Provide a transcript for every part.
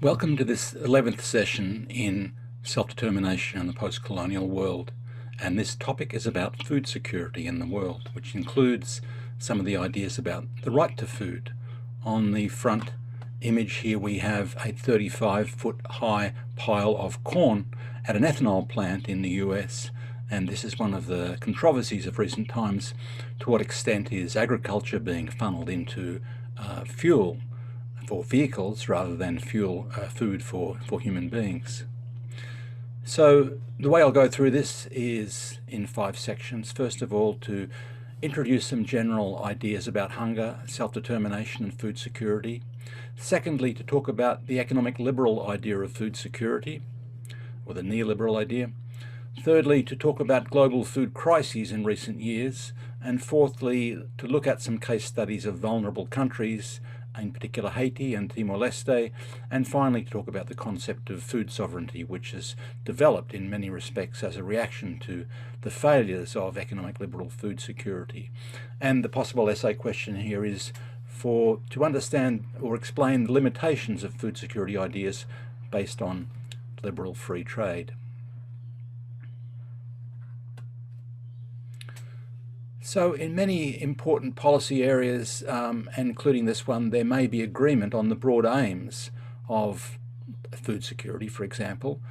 Welcome to this 11th session in self-determination in the post-colonial world, and this topic is about food security in the world, which includes some of the ideas about the right to food. On the front image here we have a 35-foot high pile of corn at an ethanol plant in the US, and this is one of the controversies of recent times. To what extent is agriculture being funneled into fuel for vehicles rather than food for human beings? So the way I'll go through this is in 5 sections. First of all, to introduce some general ideas about hunger, self-determination and food security. Secondly, to talk about the economic liberal idea of food security, or the neoliberal idea. Thirdly, to talk about global food crises in recent years. And fourthly, to look at some case studies of vulnerable countries, in particular Haiti and Timor-Leste, and finally to talk about the concept of food sovereignty, which has developed in many respects as a reaction to the failures of economic liberal food security. And the possible essay question here is to understand or explain the limitations of food security ideas based on liberal free trade. So in many important policy areas, including this one, there may be agreement on the broad aims of food security, for example,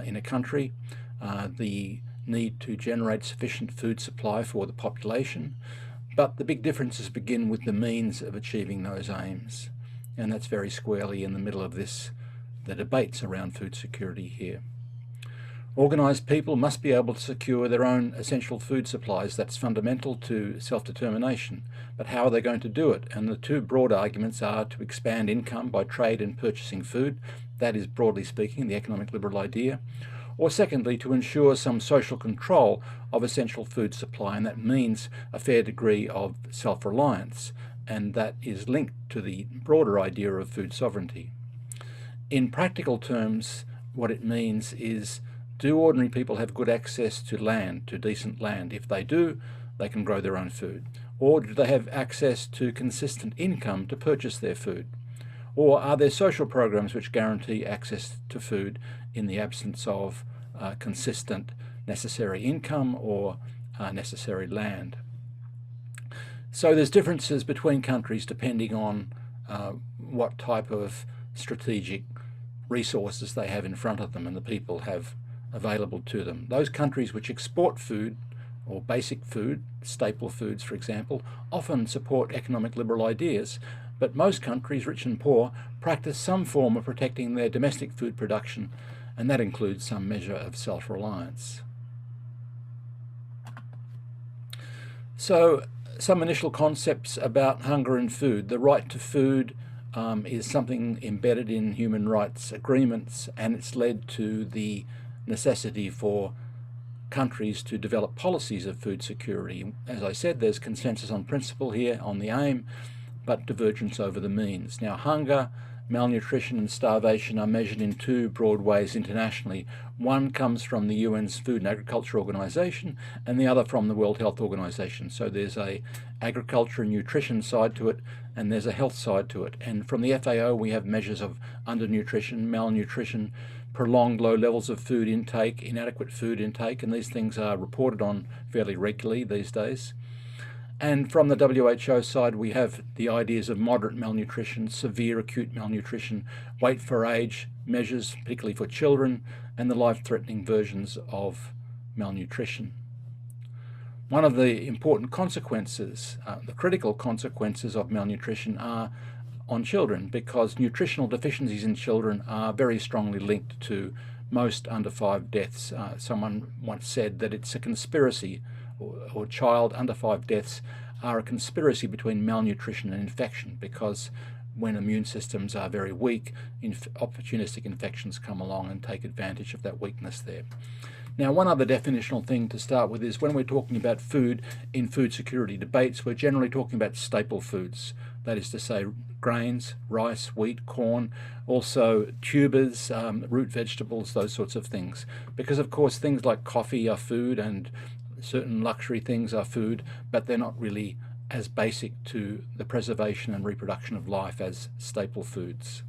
in a country, the need to generate sufficient food supply for the population. But the big differences begin with the means of achieving those aims. And that's very squarely in the middle of the debates around food security here. Organised people must be able to secure their own essential food supplies. That's fundamental to self-determination. But how are they going to do it? And the two broad arguments are to expand income by trade and purchasing food. That is, broadly speaking, the economic liberal idea. Or secondly, to ensure some social control of essential food supply, and that means a fair degree of self-reliance, and that is linked to the broader idea of food sovereignty. In practical terms, what it means is, do ordinary people have good access to land, to decent land? If they do, they can grow their own food. Or do they have access to consistent income to purchase their food? Or are there social programs which guarantee access to food in the absence of consistent necessary income or necessary land? So there's differences between countries depending on what type of strategic resources they have in front of them and the people have available to them. Those countries which export food, or basic food, staple foods for example, often support economic liberal ideas, but most countries, rich and poor, practice some form of protecting their domestic food production, and that includes some measure of self-reliance. So some initial concepts about hunger and food. The right to food is something embedded in human rights agreements, and it's led to the necessity for countries to develop policies of food security. As I said, there's consensus on principle here, on the aim, but divergence over the means. Now, hunger, malnutrition and starvation are measured in two broad ways internationally. One comes from the UN's Food and Agriculture Organization, and the other from the World Health Organization. So there's a agriculture and nutrition side to it, and there's a health side to it. And from the FAO we have measures of undernutrition, malnutrition, prolonged low levels of food intake, inadequate food intake, and these things are reported on fairly regularly these days. And from the WHO side, we have the ideas of moderate malnutrition, severe acute malnutrition, weight for age measures, particularly for children, and the life-threatening versions of malnutrition. One of the important consequences, the critical consequences of malnutrition are on children, because nutritional deficiencies in children are very strongly linked to most under 5 deaths. Someone once said that it's a conspiracy, or child under 5 deaths are a conspiracy between malnutrition and infection, because when immune systems are very weak, opportunistic infections come along and take advantage of that weakness there. Now, one other definitional thing to start with is when we're talking about food in food security debates, we're generally talking about staple foods. That is to say, grains, rice, wheat, corn, also tubers, root vegetables, those sorts of things. Because of course things like coffee are food and certain luxury things are food, but they're not really as basic to the preservation and reproduction of life as staple foods.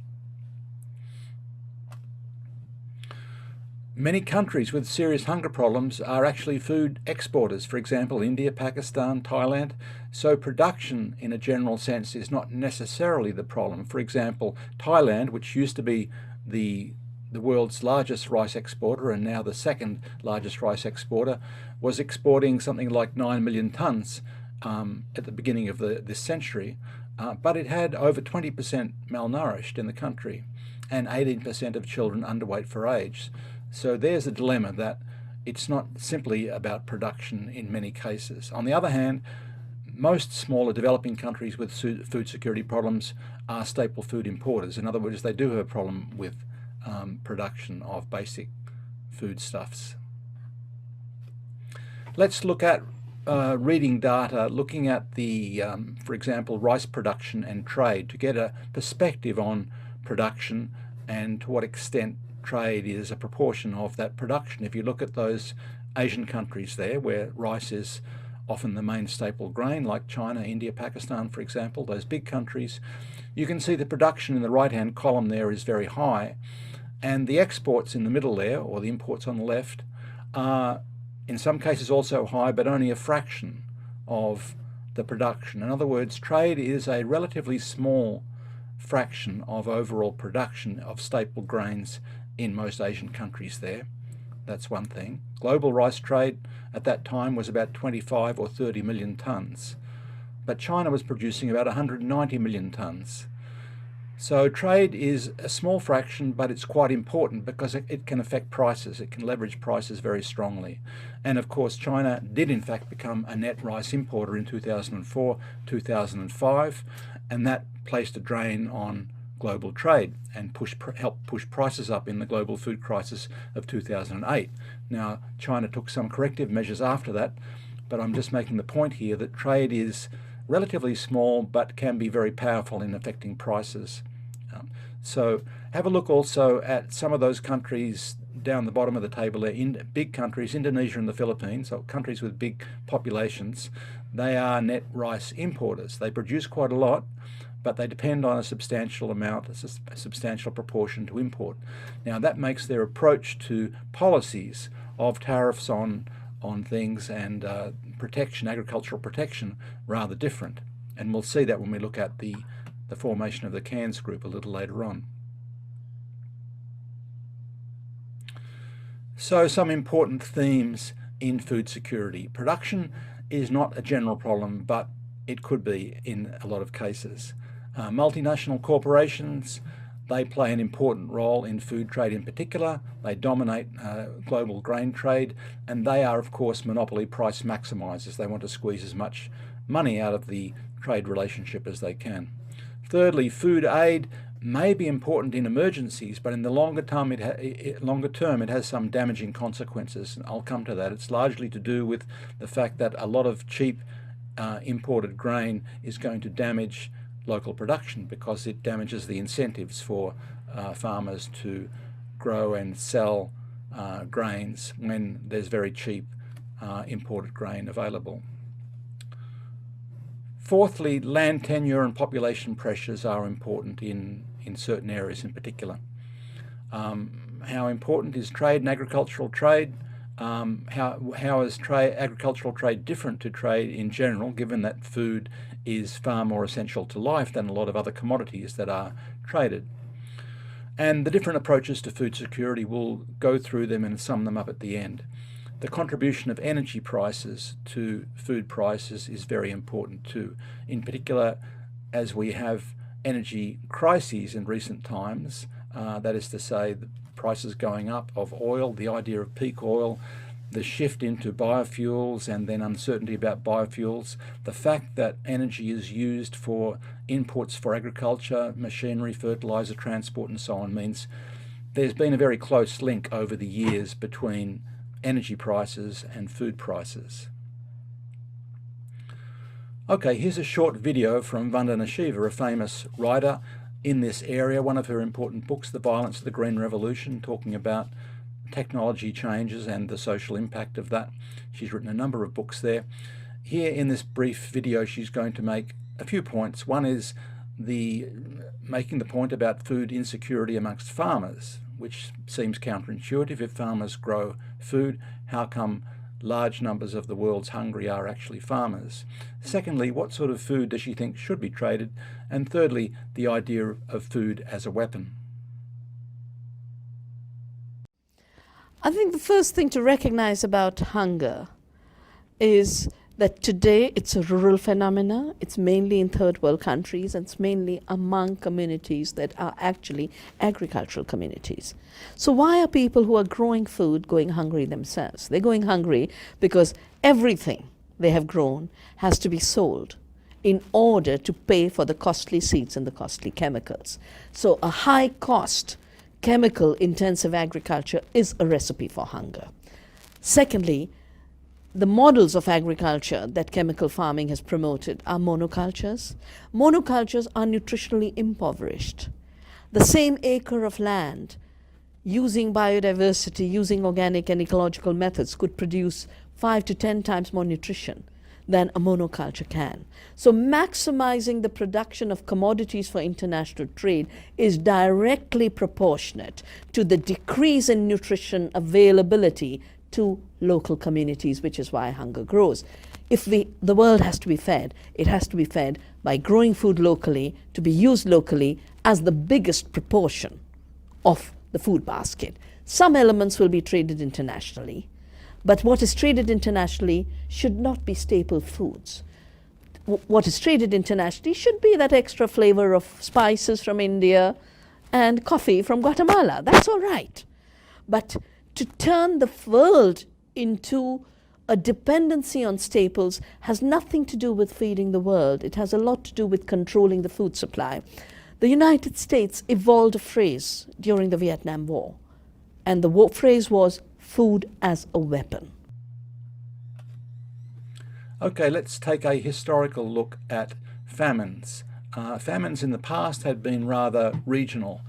Many countries with serious hunger problems are actually food exporters, for example, India, Pakistan, Thailand. So production, in a general sense, is not necessarily the problem. For example, Thailand, which used to be the world's largest rice exporter and now the second largest rice exporter, was exporting something like 9 million tonnes at the beginning of this century, but it had over 20% malnourished in the country and 18% of children underweight for age. So there's a dilemma, that it's not simply about production in many cases. On the other hand, most smaller developing countries with food security problems are staple food importers. In other words, they do have a problem with production of basic foodstuffs. Let's look at reading data, looking at the, for example, rice production and trade, to get a perspective on production and to what extent trade is a proportion of that production. If you look at those Asian countries there, where rice is often the main staple grain, like China, India, Pakistan, for example, those big countries, you can see the production in the right-hand column there is very high, and the exports in the middle there, or the imports on the left, are in some cases also high, but only a fraction of the production. In other words, trade is a relatively small fraction of overall production of staple grains in most Asian countries there. That's one thing. Global rice trade at that time was about 25 or 30 million tonnes, but China was producing about 190 million tonnes. So trade is a small fraction, but it's quite important because it can affect prices. It can leverage prices very strongly. And of course, China did in fact become a net rice importer in 2004, 2005, and that placed a drain on global trade and helped push prices up in the global food crisis of 2008. Now, China took some corrective measures after that, but I'm just making the point here that trade is relatively small but can be very powerful in affecting prices. So have a look also at some of those countries down the bottom of the table there, in big countries, Indonesia and the Philippines, so countries with big populations. They are net rice importers. They produce quite a lot, but they depend on a substantial amount, a substantial proportion to import. Now that makes their approach to policies of tariffs on things and protection, agricultural protection, rather different. And we'll see that when we look at the formation of the Cairns group a little later on. So some important themes in food security. Production is not a general problem, but it could be in a lot of cases. Multinational corporations, they play an important role in food trade in particular. They dominate global grain trade, and they are of course monopoly price maximizers. They want to squeeze as much money out of the trade relationship as they can. Thirdly, food aid may be important in emergencies, but in the longer term it has some damaging consequences. I'll come to that. It's largely to do with the fact that a lot of cheap imported grain is going to damage local production because it damages the incentives for farmers to grow and sell grains when there's very cheap imported grain available. Fourthly, land tenure and population pressures are important in certain areas in particular. How important is trade and agricultural trade? How is agricultural trade different to trade in general, given that food is far more essential to life than a lot of other commodities that are traded? And the different approaches to food security, we'll go through them and sum them up at the end. The contribution of energy prices to food prices is very important too. In particular, as we have energy crises in recent times, that is to say, the prices going up of oil, the idea of peak oil, the shift into biofuels and then uncertainty about biofuels, the fact that energy is used for inputs for agriculture, machinery, fertilizer, transport and so on, means there's been a very close link over the years between energy prices and food prices. Okay, here's a short video from Vandana Shiva, a famous writer in this area. One of her important books, The Violence of the Green Revolution, talking about technology changes and the social impact of that. She's written a number of books there. Here in this brief video, she's going to make a few points. One is making the point about food insecurity amongst farmers, which seems counterintuitive. If farmers grow food, how come large numbers of the world's hungry are actually farmers? Secondly, what sort of food does she think should be traded? And thirdly, the idea of food as a weapon. I think the first thing to recognize about hunger is that today it's a rural phenomena. It's mainly in third world countries, and it's mainly among communities that are actually agricultural communities. So why are people who are growing food going hungry themselves? They're going hungry because everything they have grown has to be sold in order to pay for the costly seeds and the costly chemicals. So a high cost chemical intensive agriculture is a recipe for hunger. Secondly, the models of agriculture that chemical farming has promoted are monocultures. Monocultures are nutritionally impoverished. The same acre of land, using biodiversity, using organic and ecological methods, could produce 5 to 10 times more nutrition than a monoculture can. So maximizing the production of commodities for international trade is directly proportionate to the decrease in nutrition availability to local communities, which is why hunger grows. If the world has to be fed, it has to be fed by growing food locally, to be used locally as the biggest proportion of the food basket. Some elements will be traded internationally, but what is traded internationally should not be staple foods. What is traded internationally should be that extra flavor of spices from India and coffee from Guatemala. That's all right. But to turn the world into a dependency on staples has nothing to do with feeding the world. It has a lot to do with controlling the food supply. The United States evolved a phrase during the Vietnam War, and the phrase was food as a weapon. Okay, let's take a historical look at famines. Famines in the past had been rather regional,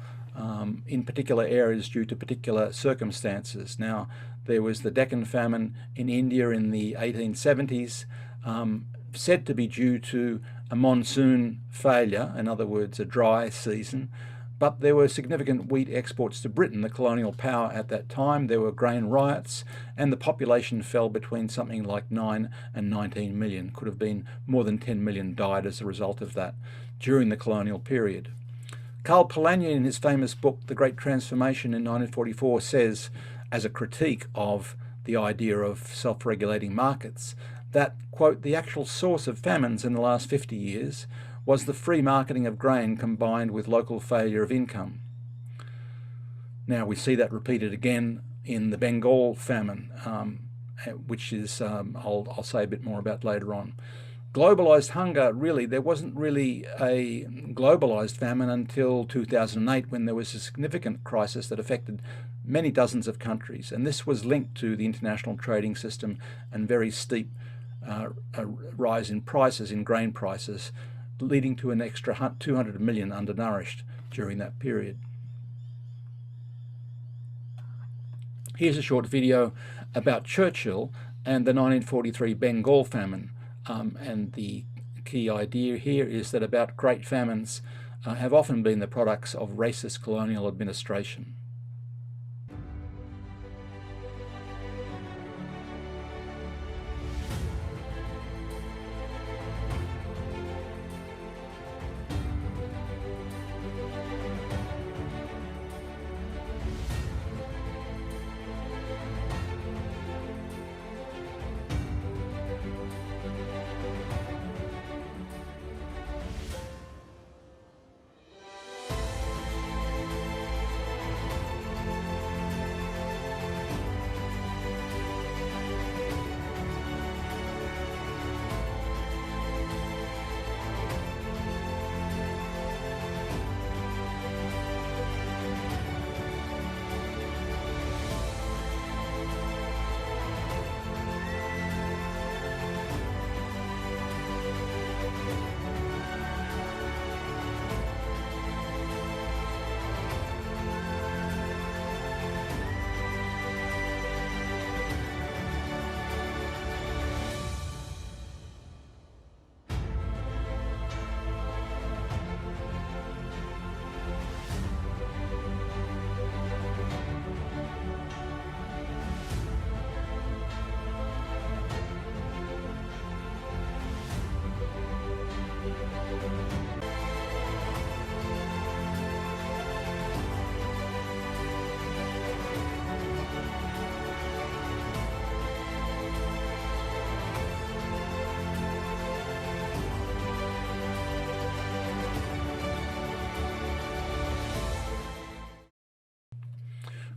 in particular areas due to particular circumstances. Now, there was the Deccan famine in India in the 1870s, said to be due to a monsoon failure, in other words, a dry season. But there were significant wheat exports to Britain, the colonial power at that time. There were grain riots, and the population fell between something like 9 and 19 million. Could have been more than 10 million died as a result of that during the colonial period. Karl Polanyi, in his famous book, The Great Transformation in 1944, says, as a critique of the idea of self-regulating markets, that, quote, the actual source of famines in the last 50 years was the free marketing of grain combined with local failure of income. Now we see that repeated again in the Bengal famine, which is, I'll say a bit more about later on. Globalized hunger, really, there wasn't really a globalized famine until 2008, when there was a significant crisis that affected many dozens of countries, and this was linked to the international trading system and very steep rise in prices, in grain prices, leading to an extra 200 million undernourished during that period. Here's a short video about Churchill and the 1943 Bengal famine. And the key idea here is that about great famines have often been the products of racist colonial administration.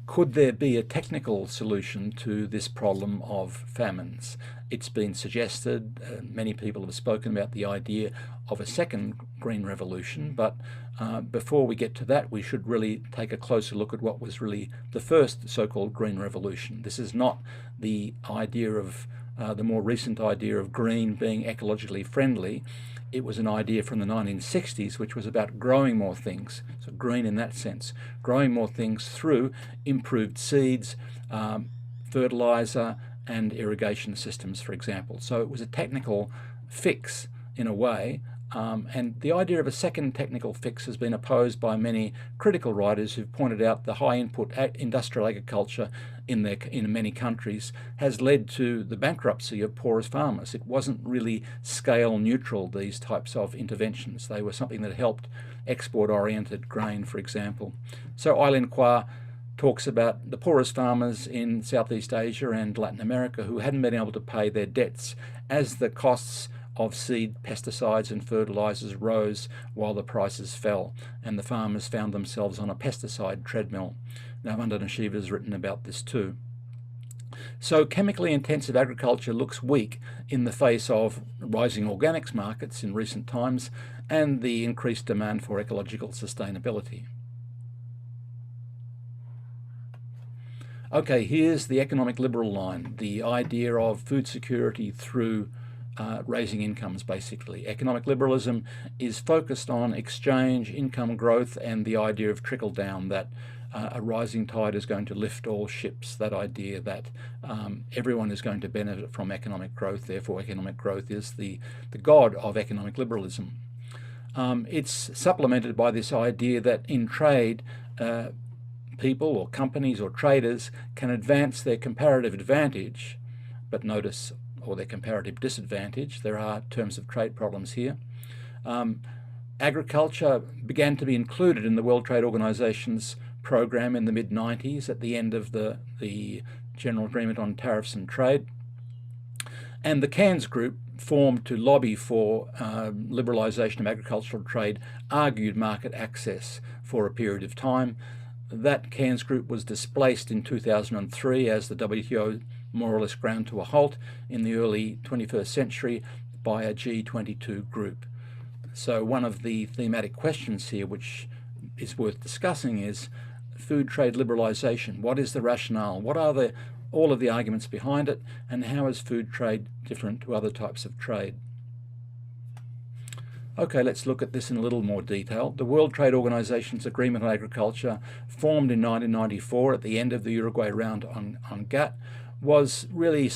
Could there be a technical solution to this problem of famines? It's been suggested, many people have spoken about the idea of a second green revolution, but before we get to that, we should really take a closer look at what was really the first so-called green revolution. This is not the idea of the more recent idea of green being ecologically friendly. It was an idea from the 1960s which was about growing more things, so green in that sense, growing more things through improved seeds, fertilizer and irrigation systems, for example. So it was a technical fix in a way, and the idea of a second technical fix has been opposed by many critical writers who've pointed out the high input industrial agriculture in many countries has led to the bankruptcy of poorest farmers. It wasn't really scale neutral, these types of interventions. They were something that helped export-oriented grain, for example. So Eileen Kwa talks about the poorest farmers in Southeast Asia and Latin America who hadn't been able to pay their debts as the costs of seed, pesticides and fertilizers rose while the prices fell, and the farmers found themselves on a pesticide treadmill. Now, Vandana Shiva has written about this too. So chemically intensive agriculture looks weak in the face of rising organics markets in recent times and the increased demand for ecological sustainability. Okay, here's the economic liberal line, the idea of food security through raising incomes, basically. Economic liberalism is focused on exchange, income growth, and the idea of trickle down, that a rising tide is going to lift all ships, that idea that everyone is going to benefit from economic growth, therefore economic growth is the god of economic liberalism. It's supplemented by this idea that in trade, people or companies or traders can advance their comparative advantage, but notice, or their comparative disadvantage. There are terms of trade problems here. Agriculture began to be included in the World Trade Organization's program in the mid-90s at the end of the General Agreement on Tariffs and Trade. And the Cairns Group, formed to lobby for liberalisation of agricultural trade, argued market access for a period of time. That Cairns Group was displaced in 2003 as the WTO more or less ground to a halt in the early 21st century by a G22 group. So one of the thematic questions here which is worth discussing is food trade liberalisation. What is the rationale? What are all of the arguments behind it, and how is food trade different to other types of trade? Okay, let's look at this in a little more detail. The World Trade Organization's Agreement on Agriculture, formed in 1994 at the end of the Uruguay round on GATT, was really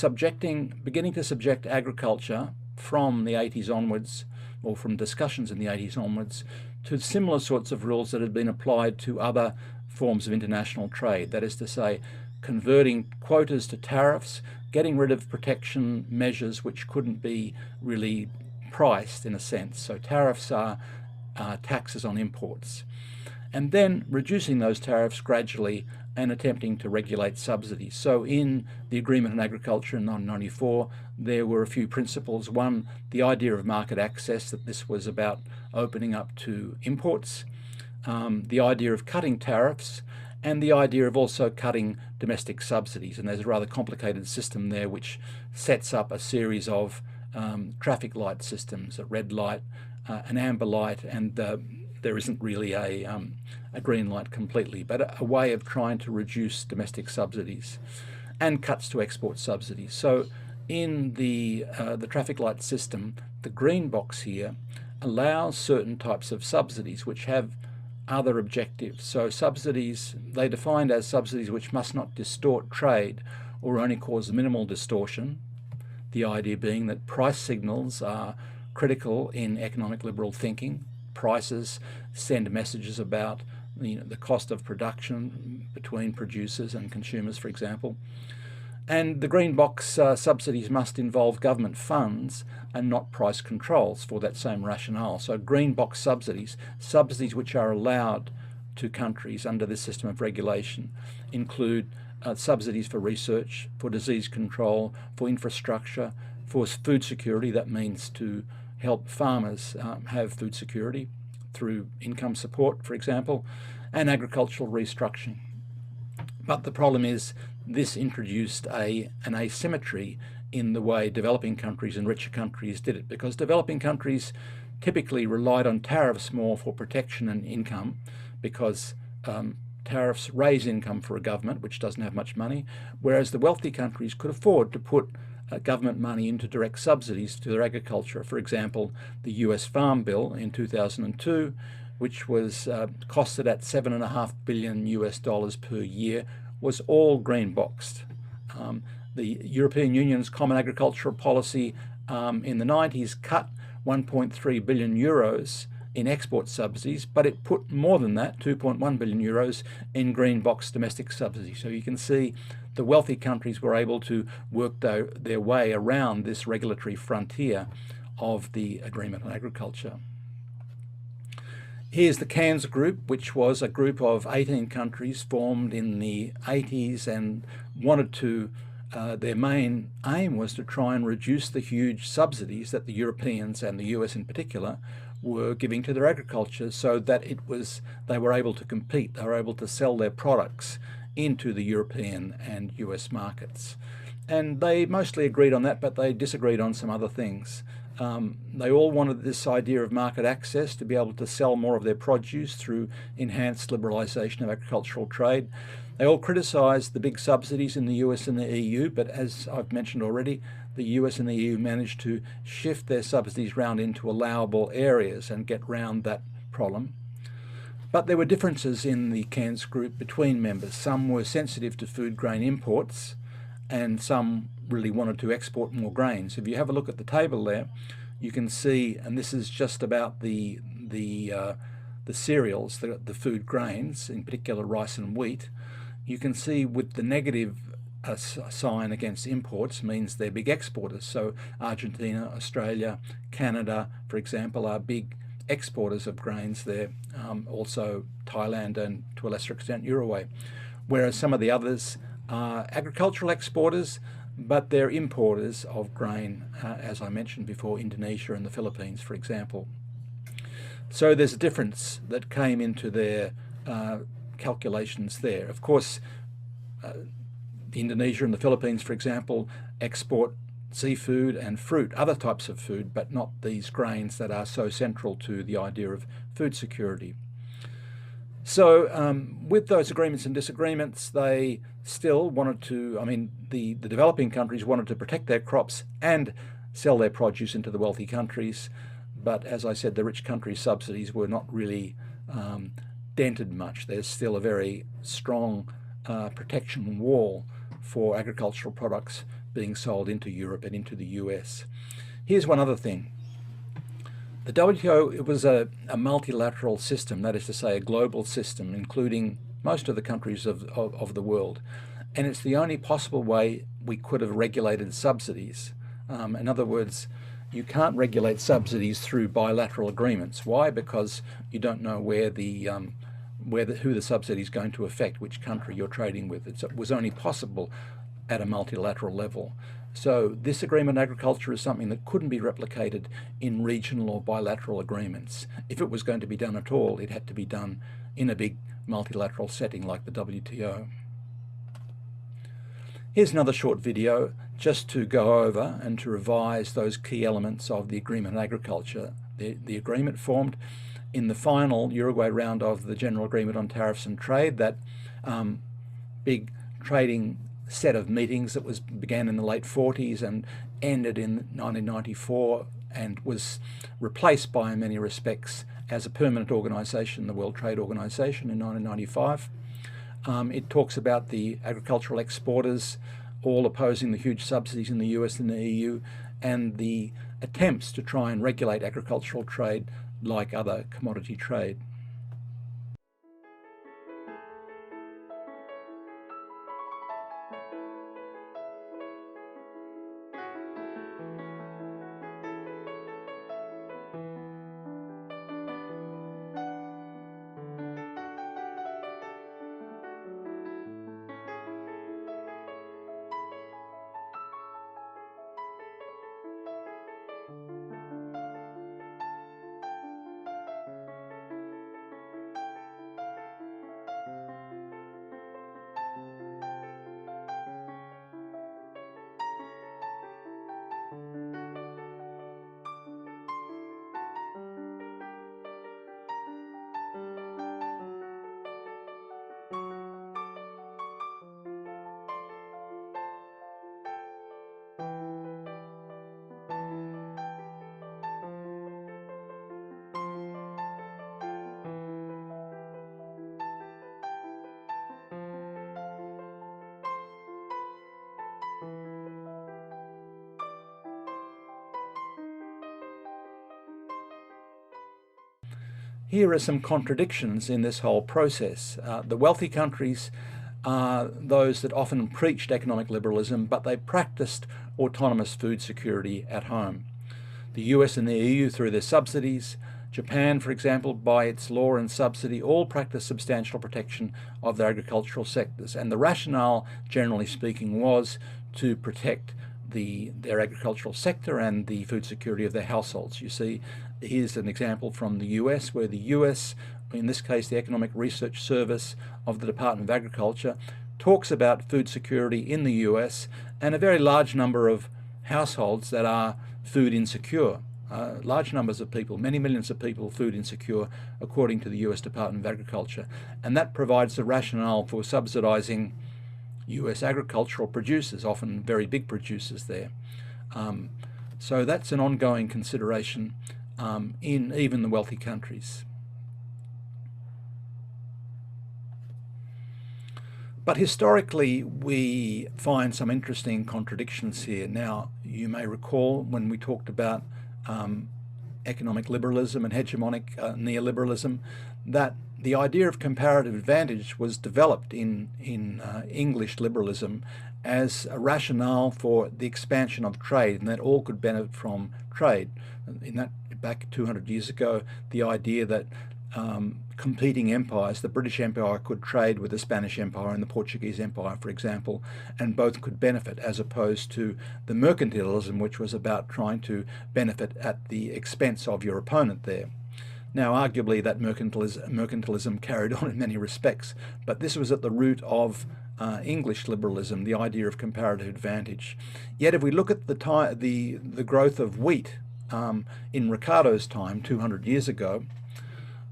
beginning to subject agriculture from the 80s onwards, or from discussions in the 80s onwards, to similar sorts of rules that had been applied to other forms of international trade. That is to say, converting quotas to tariffs, getting rid of protection measures which couldn't be really priced in a sense. So tariffs are taxes on imports. And then reducing those tariffs gradually and attempting to regulate subsidies. So in the Agreement on Agriculture in 1994, there were a few principles. One, the idea of market access, that this was about opening up to imports, the idea of cutting tariffs, and the idea of also cutting domestic subsidies. And there's a rather complicated system there which sets up a series of traffic light systems, a red light, an amber light, and there isn't really a green light completely, but a way of trying to reduce domestic subsidies and cuts to export subsidies. So in the traffic light system, the green box here allows certain types of subsidies which have other objectives. So subsidies, they defined as subsidies which must not distort trade or only cause minimal distortion. The idea being that price signals are critical in economic liberal thinking. Prices send messages about the cost of production between producers and consumers, for example. And the green box subsidies must involve government funds and not price controls for that same rationale. So green box subsidies which are allowed to countries under this system of regulation, include subsidies for research, for disease control, for infrastructure, for food security. That means to help farmers have food security through income support, for example, and agricultural restructuring. But the problem is this introduced an asymmetry in the way developing countries and richer countries did it, because developing countries typically relied on tariffs more for protection and income, because tariffs raise income for a government which doesn't have much money, whereas the wealthy countries could afford to put government money into direct subsidies to their agriculture. For example, the US Farm Bill in 2002, which was costed at $7.5 billion US per year, was all green boxed. The European Union's Common Agricultural Policy in the 90s cut 1.3 billion euros in export subsidies, but it put more than that, 2.1 billion euros, in green box domestic subsidies. So you can see the wealthy countries were able to work their way around this regulatory frontier of the Agreement on Agriculture. Here's the Cairns Group, which was a group of 18 countries formed in the 80s and wanted to, their main aim was to try and reduce the huge subsidies that the Europeans, and the US in particular, were giving to their agriculture, so that they were able to compete, they were able to sell their products into the European and US markets. And they mostly agreed on that, but they disagreed on some other things. They all wanted this idea of market access, to be able to sell more of their produce through enhanced liberalisation of agricultural trade. They all criticised the big subsidies in the US and the EU, but as I've mentioned already, the US and the EU managed to shift their subsidies round into allowable areas and get round that problem. But there were differences in the Cairns Group between members. Some were sensitive to food grain imports, and some really wanted to export more grains. If you have a look at the table there, you can see, and this is just about the cereals, the food grains, in particular rice and wheat. You can see with the negative sign against imports means they're big exporters. So Argentina, Australia, Canada, for example, are big exporters of grains there. Also Thailand and to a lesser extent Uruguay. Whereas some of the others are agricultural exporters, but they're importers of grain, as I mentioned before, Indonesia and the Philippines, for example. So there's a difference that came into their calculations there. Of course, Indonesia and the Philippines, for example, export seafood and fruit, other types of food, but not these grains that are so central to the idea of food security. So with those agreements and disagreements, they still wanted to, the developing countries wanted to protect their crops and sell their produce into the wealthy countries. But as I said, the rich countries' subsidies were not really dented much. There's still a very strong protection wall for agricultural products being sold into Europe and into the US. Here's one other thing. The WTO, it was a multilateral system, that is to say a global system, including most of the countries of the world. And it's the only possible way we could have regulated subsidies. In other words, you can't regulate subsidies through bilateral agreements. Why? Because you don't know who the subsidy is going to affect, which country you're trading with. It was only possible at a multilateral level. So this agreement on agriculture is something that couldn't be replicated in regional or bilateral agreements. If it was going to be done at all, it had to be done in a big multilateral setting like the WTO. Here's another short video just to go over and to revise those key elements of the agreement on agriculture. The agreement formed in the final Uruguay round of the General Agreement on Tariffs and Trade, that big trading set of meetings that began in the late 40s and ended in 1994 and was replaced by, in many respects, as a permanent organisation, the World Trade Organization, in 1995. It talks about the agricultural exporters all opposing the huge subsidies in the US and the EU, and the attempts to try and regulate agricultural trade like other commodity trade. Here are some contradictions in this whole process. The wealthy countries are those that often preached economic liberalism, but they practiced autonomous food security at home. The US and the EU through their subsidies, Japan, for example, by its law and subsidy, all practice substantial protection of their agricultural sectors. And the rationale, generally speaking, was to protect their agricultural sector and the food security of their households. You see, here's an example from the US, where the US, in this case the Economic Research Service of the Department of Agriculture, talks about food security in the US and a very large number of households that are food insecure. Large numbers of people, many millions of people, food insecure, according to the US Department of Agriculture. And that provides the rationale for subsidizing US agricultural producers, often very big producers there. So that's an ongoing consideration in even the wealthy countries. But historically, we find some interesting contradictions here. Now, you may recall when we talked about economic liberalism and hegemonic neoliberalism, that the idea of comparative advantage was developed in English liberalism as a rationale for the expansion of trade, and that all could benefit from trade. In that, back 200 years ago, the idea that competing empires, the British Empire could trade with the Spanish Empire and the Portuguese Empire, for example, and both could benefit, as opposed to the mercantilism, which was about trying to benefit at the expense of your opponent there. Now, arguably, that mercantilism carried on in many respects, but this was at the root of English liberalism, the idea of comparative advantage. Yet, if we look at the growth of wheat in Ricardo's time, 200 years ago,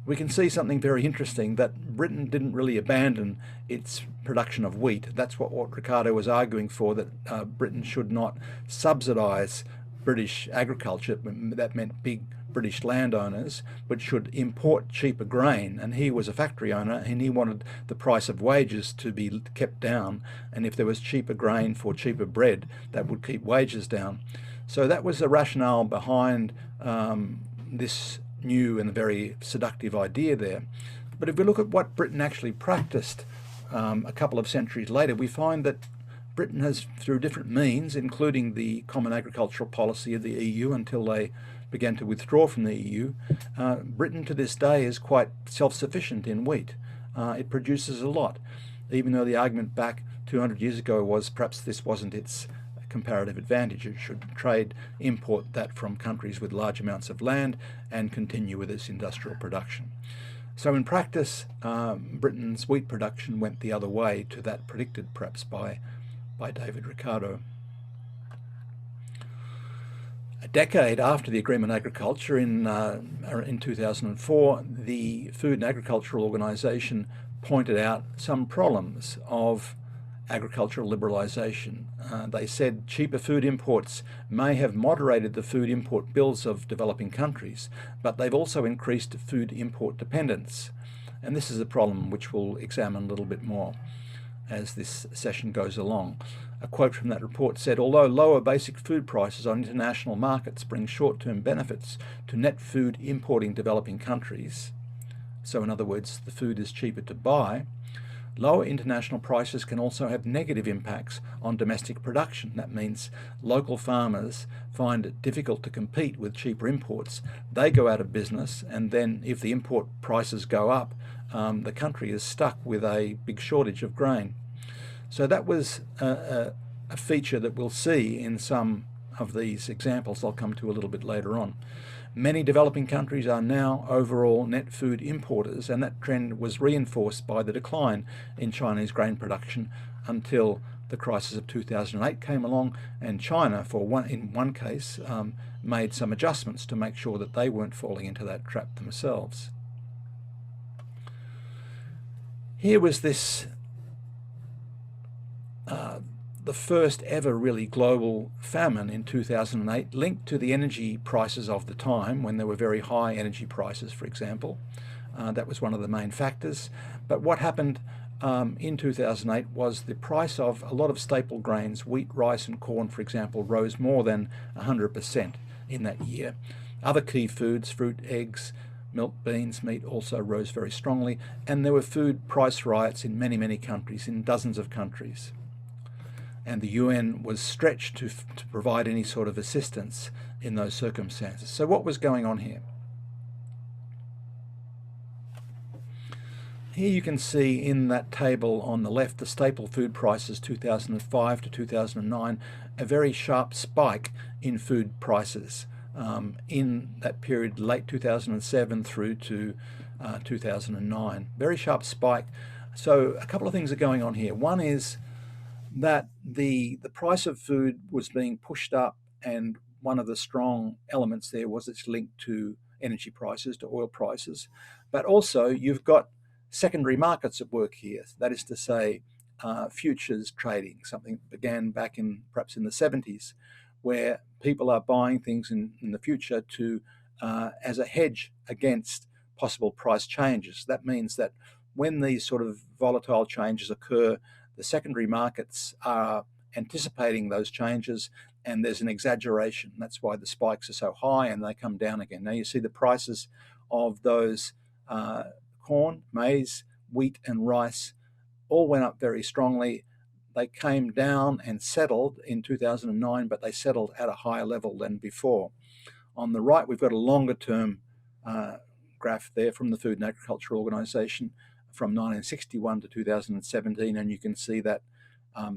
we can see something very interesting, that Britain didn't really abandon its production of wheat. That's what Ricardo was arguing for, that Britain should not subsidise British agriculture. That meant big British landowners, but should import cheaper grain. And he was a factory owner, and he wanted the price of wages to be kept down. And if there was cheaper grain for cheaper bread, that would keep wages down. So that was the rationale behind this new and very seductive idea there. But if we look at what Britain actually practiced a couple of centuries later, we find that Britain has, through different means, including the Common Agricultural Policy of the EU until they began to withdraw from the EU, Britain to this day is quite self-sufficient in wheat. It produces a lot, even though the argument back 200 years ago was perhaps this wasn't its comparative advantage. It should import that from countries with large amounts of land and continue with its industrial production. So in practice, Britain's wheat production went the other way to that predicted perhaps by David Ricardo. A decade after the Agreement on Agriculture, in 2004, the Food and Agricultural Organization pointed out some problems of agricultural liberalisation. They said cheaper food imports may have moderated the food import bills of developing countries, but they've also increased food import dependence. And this is a problem which we'll examine a little bit more as this session goes along. A quote from that report said, although lower basic food prices on international markets bring short-term benefits to net food importing developing countries, so in other words, the food is cheaper to buy, lower international prices can also have negative impacts on domestic production. That means local farmers find it difficult to compete with cheaper imports. They go out of business, and then if the import prices go up, the country is stuck with a big shortage of grain. So that was a feature that we'll see in some of these examples I'll come to a little bit later on. Many developing countries are now overall net food importers, and that trend was reinforced by the decline in Chinese grain production until the crisis of 2008 came along, and China, in one case, made some adjustments to make sure that they weren't falling into that trap themselves. Here was this the first ever really global famine in 2008, linked to the energy prices of the time, when there were very high energy prices, for example. That was one of the main factors. But what happened in 2008 was the price of a lot of staple grains, wheat, rice and corn, for example, rose more than 100% in that year. Other key foods, fruit, eggs, milk, beans, meat also rose very strongly, and there were food price riots in many, many countries, in dozens of countries. And the UN was stretched to provide any sort of assistance in those circumstances. So what was going on here? Here you can see in that table on the left the staple food prices 2005 to 2009, a very sharp spike in food prices in that period, late 2007 through to 2009. Very sharp spike. So a couple of things are going on here. One is that the price of food was being pushed up, and one of the strong elements there was its link to energy prices, to oil prices. But also you've got secondary markets at work here. That is to say, futures trading, something that began back in perhaps in the 70s, where people are buying things in the future to as a hedge against possible price changes. That means that when these sort of volatile changes occur, the secondary markets are anticipating those changes, and there's an exaggeration. That's why the spikes are so high and they come down again. Now you see the prices of those corn, maize, wheat, and rice all went up very strongly. They came down and settled in 2009, but they settled at a higher level than before. On the right, we've got a longer term graph there from the Food and Agriculture Organization from 1961 to 2017, and you can see that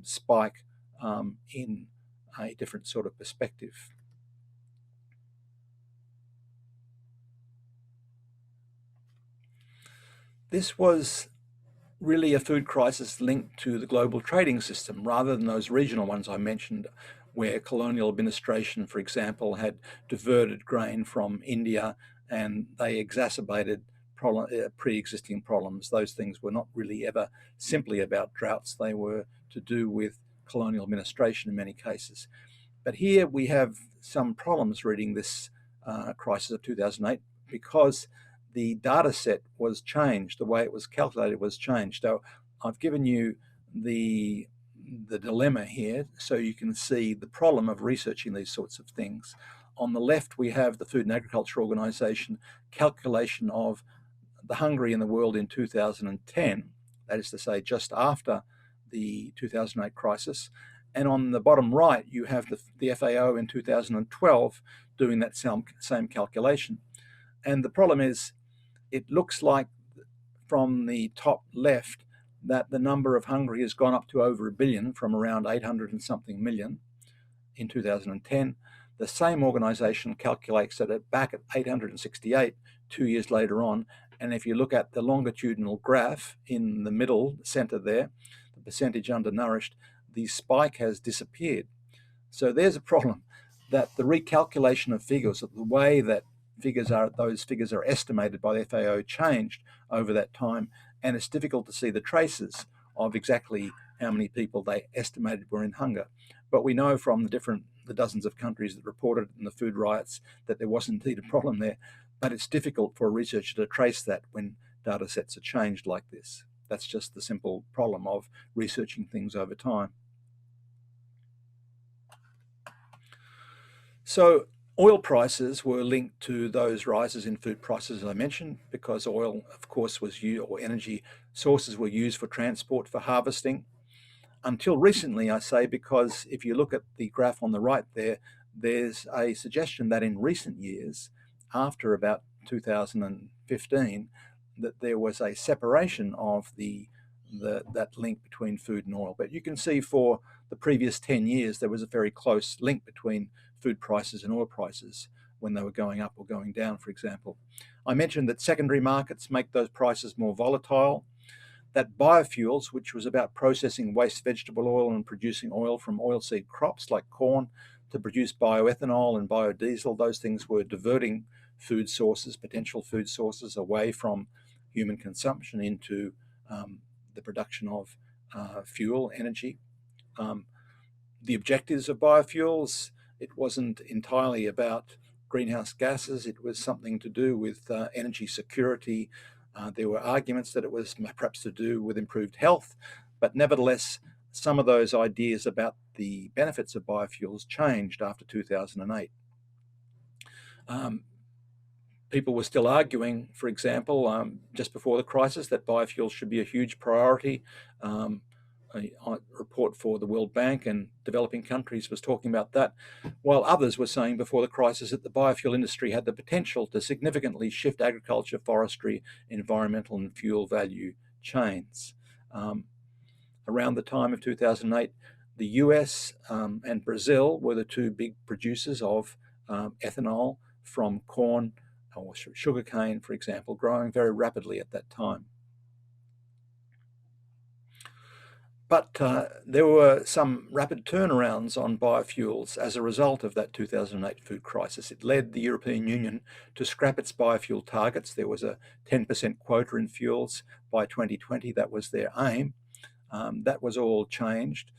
spike in a different sort of perspective. This was really a food crisis linked to the global trading system rather than those regional ones I mentioned, where colonial administration, for example, had diverted grain from India and they exacerbated pre-existing problems. Those things were not really ever simply about droughts. They were to do with colonial administration in many cases. But here we have some problems reading this crisis of 2008 because the data set was changed, the way it was calculated was changed. So I've given you the dilemma here so you can see the problem of researching these sorts of things. On the left, we have the Food and Agriculture Organization calculation of the hunger in the world in 2010, that is to say just after the 2008 crisis. And on the bottom right, you have the FAO in 2012 doing that same calculation. And the problem is, it looks like from the top left that the number of hungry has gone up to over 1 billion from around 800 and something million in 2010. The same organization calculates it back at 868 2 years later on. And if you look at the longitudinal graph in the middle center there, the percentage undernourished, the spike has disappeared. So there's a problem, that the recalculation of figures, the way that those figures are estimated by the FAO changed over that time, and it's difficult to see the traces of exactly how many people they estimated were in hunger. But we know from the dozens of countries that reported in the food riots that there was indeed a problem there. But it's difficult for a researcher to trace that when data sets are changed like this. That's just the simple problem of researching things over time. So oil prices were linked to those rises in food prices, as I mentioned, because oil, of course, was used, or energy sources were used for transport, for harvesting. Until recently, I say, because if you look at the graph on the right there, there's a suggestion that in recent years, after about 2015, that there was a separation of that link between food and oil. But you can see for the previous 10 years, there was a very close link between food prices and oil prices when they were going up or going down, for example. I mentioned that secondary markets make those prices more volatile, that biofuels, which was about processing waste vegetable oil and producing oil from oilseed crops like corn to produce bioethanol and biodiesel, those things were diverting food sources, potential food sources, away from human consumption into the production of fuel, energy. The objectives of biofuels, it wasn't entirely about greenhouse gases. It was something to do with energy security. There were arguments that it was perhaps to do with improved health, but nevertheless, some of those ideas about the benefits of biofuels changed after 2008. People were still arguing, for example, just before the crisis, that biofuels should be a huge priority. A report for the World Bank and developing countries was talking about that, while others were saying before the crisis that the biofuel industry had the potential to significantly shift agriculture, forestry, environmental and fuel value chains. Around the time of 2008, the US and Brazil were the two big producers of ethanol from corn or sugarcane, for example, growing very rapidly at that time. But there were some rapid turnarounds on biofuels as a result of that 2008 food crisis. It led the European Union to scrap its biofuel targets. There was a 10% quota in fuels by 2020. That was their aim. That was all changed.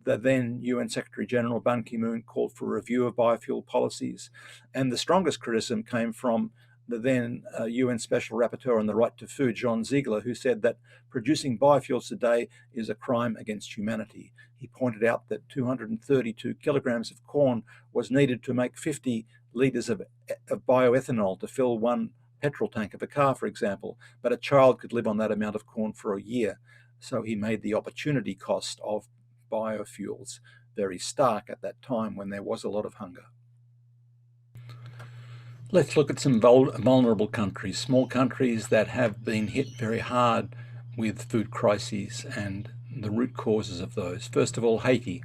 The then UN Secretary General Ban Ki-moon called for a review of biofuel policies, and the strongest criticism came from the then UN Special Rapporteur on the Right to Food, John Ziegler, who said that producing biofuels today is a crime against humanity. He pointed out that 232 kilograms of corn was needed to make 50 litres of bioethanol to fill one petrol tank of a car, for example, but a child could live on that amount of corn for a year. So he made the opportunity cost of biofuels very stark at that time when there was a lot of hunger. Let's look at some vulnerable countries, small countries that have been hit very hard with food crises and the root causes of those. First of all, Haiti.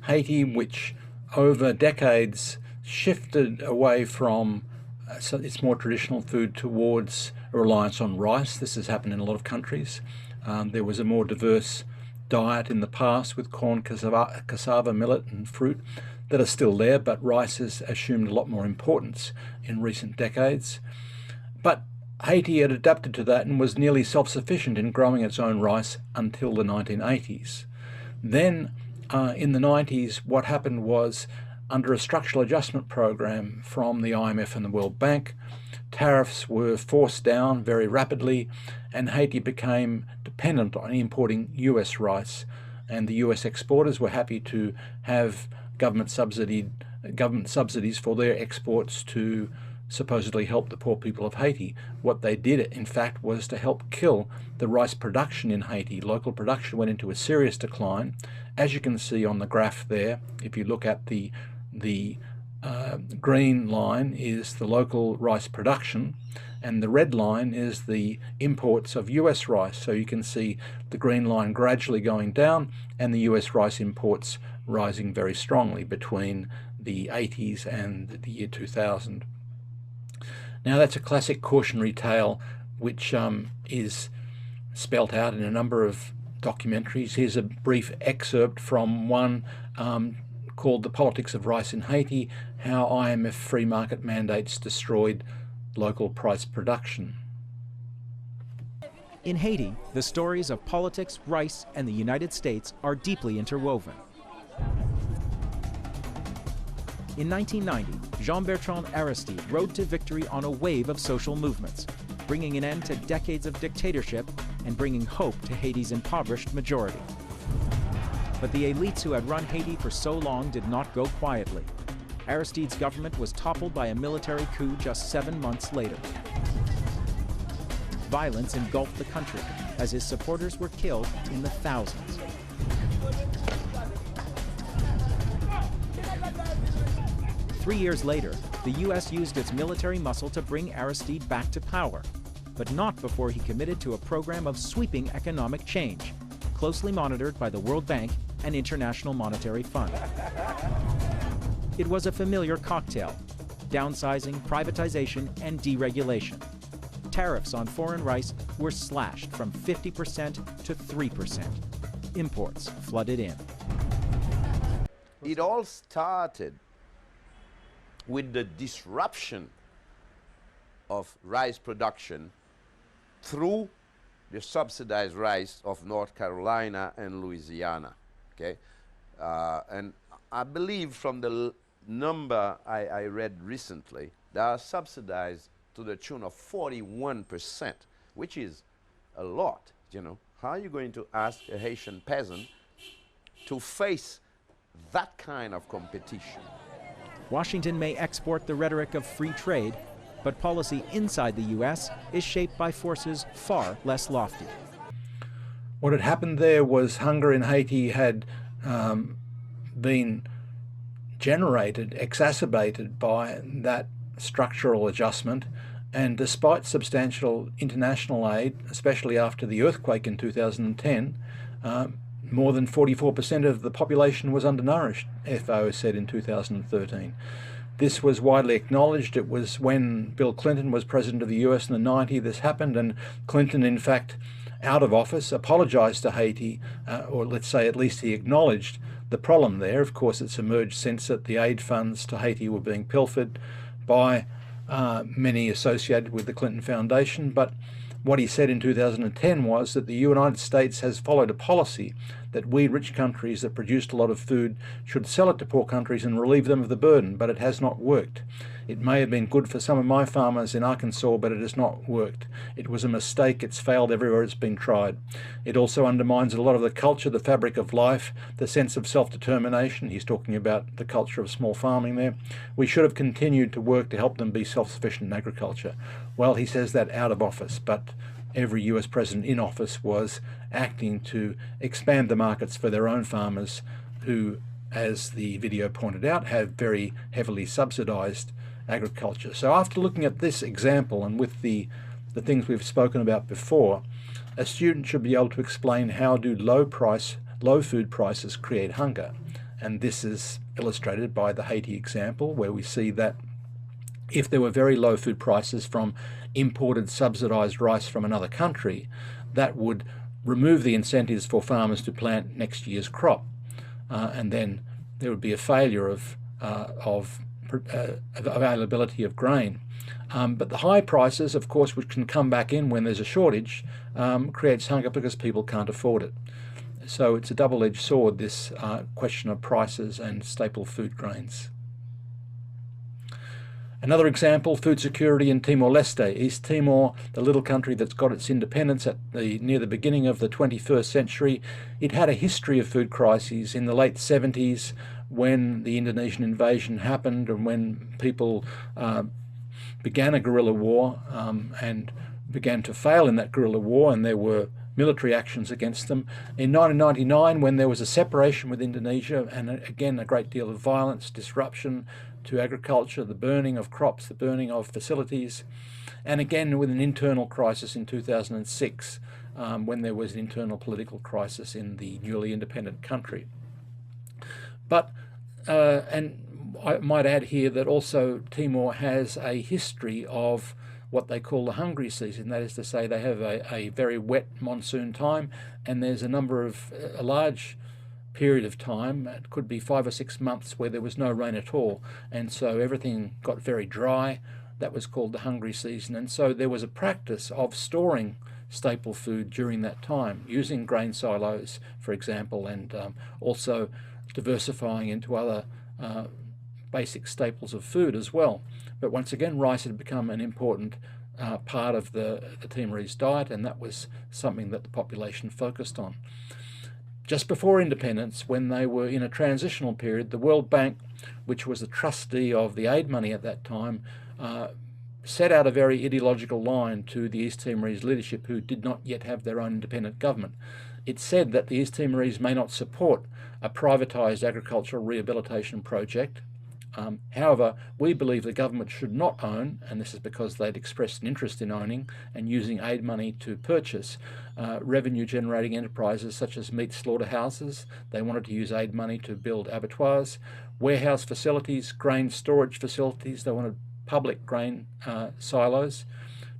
Haiti, which over decades shifted away from its more traditional food towards a reliance on rice. This has happened in a lot of countries. There was a more diverse diet in the past with corn, cassava, millet and fruit that are still there, but rice has assumed a lot more importance in recent decades. But Haiti had adapted to that and was nearly self-sufficient in growing its own rice until the 1980s. Then in the 90s, what happened was, under a structural adjustment program from the IMF and the World Bank, tariffs were forced down very rapidly, and Haiti became dependent on importing US rice, and the US exporters were happy to have government subsidies for their exports to supposedly help the poor people of Haiti. What they did, in fact, was to help kill the rice production in Haiti. Local production went into a serious decline. As you can see on the graph there, if you look at the green line is the local rice production, and the red line is the imports of US rice. So you can see the green line gradually going down and the US rice imports rising very strongly between the 80s and the year 2000. Now that's a classic cautionary tale which is spelt out in a number of documentaries. Here's a brief excerpt from one called The Politics of Rice in Haiti, How IMF Free Market Mandates Destroyed Local Price Production. In Haiti, the stories of politics, rice, and the United States are deeply interwoven. In 1990, Jean-Bertrand Aristide rode to victory on a wave of social movements, bringing an end to decades of dictatorship and bringing hope to Haiti's impoverished majority. But the elites who had run Haiti for so long did not go quietly. Aristide's government was toppled by a military coup just 7 months later. Violence engulfed the country as his supporters were killed in the thousands. Three years later, the U.S. used its military muscle to bring Aristide back to power, but not before he committed to a program of sweeping economic change, closely monitored by the World Bank and International Monetary Fund. It was a familiar cocktail: downsizing, privatization, and deregulation. Tariffs on foreign rice were slashed from 50% to 3%. Imports flooded in. It all started with the disruption of rice production through the subsidized rice of North Carolina and Louisiana, okay? And I believe from the number I read recently, they are subsidized to the tune of 41%, which is a lot, you know. How are you going to ask a Haitian peasant to face that kind of competition? Washington may export the rhetoric of free trade, but policy inside the US is shaped by forces far less lofty. What had happened there was hunger in Haiti had been generated, exacerbated by that structural adjustment, and despite substantial international aid, especially after the earthquake in 2010, more than 44% of the population was undernourished, FAO said in 2013. This was widely acknowledged. It was when Bill Clinton was president of the US in the 90s this happened, and Clinton, in fact, out of office, apologized to Haiti, or let's say at least he acknowledged the problem there. Of course, it's emerged since that the aid funds to Haiti were being pilfered by many associated with the Clinton Foundation, but what he said in 2010 was that the United States has followed a policy that we rich countries that produced a lot of food should sell it to poor countries and relieve them of the burden, but it has not worked. It may have been good for some of my farmers in Arkansas, but it has not worked. It was a mistake. It's failed everywhere it's been tried. It also undermines a lot of the culture, the fabric of life, the sense of self-determination. He's talking about the culture of small farming there. We should have continued to work to help them be self-sufficient in agriculture. Well, he says that out of office, but every US president in office was acting to expand the markets for their own farmers who, as the video pointed out, have very heavily subsidized agriculture. So after looking at this example and with the things we've spoken about before, a student should be able to explain how do low food prices create hunger. And this is illustrated by the Haiti example, where we see that if there were very low food prices from imported subsidized rice from another country, that would remove the incentives for farmers to plant next year's crop. And then there would be a failure of availability of grain. But the high prices, of course, which can come back in when there's a shortage, creates hunger because people can't afford it. So it's a double-edged sword, this question of prices and staple food grains. Another example, food security in Timor-Leste. East Timor, the little country that's got its independence near the beginning of the 21st century, it had a history of food crises in the late 70s when the Indonesian invasion happened and when people began a guerrilla war and began to fail in that guerrilla war, and there were military actions against them. In 1999, when there was a separation with Indonesia, and again a great deal of violence, disruption to agriculture, the burning of crops, the burning of facilities, and again with an internal crisis in 2006 when there was an internal political crisis in the newly independent country. But, and I might add here that also Timor has a history of what they call the hungry season. That is to say, they have a very wet monsoon time, and there's a large period of time, it could be 5 or 6 months, where there was no rain at all, and so everything got very dry. That was called the hungry season, and so there was a practice of storing staple food during that time, using grain silos, for example, and also diversifying into other basic staples of food as well. But once again, rice had become an important part of the Timorese diet, and that was something that the population focused on. Just before independence, when they were in a transitional period, the World Bank, which was the trustee of the aid money at that time, set out a very ideological line to the East Timorese leadership, who did not yet have their own independent government. It said that the East Timorese may not support a privatised agricultural rehabilitation project. However, we believe the government should not own, and this is because they'd expressed an interest in owning and using aid money to purchase revenue-generating enterprises such as meat slaughterhouses. They wanted to use aid money to build abattoirs, warehouse facilities, grain storage facilities. They wanted public grain silos,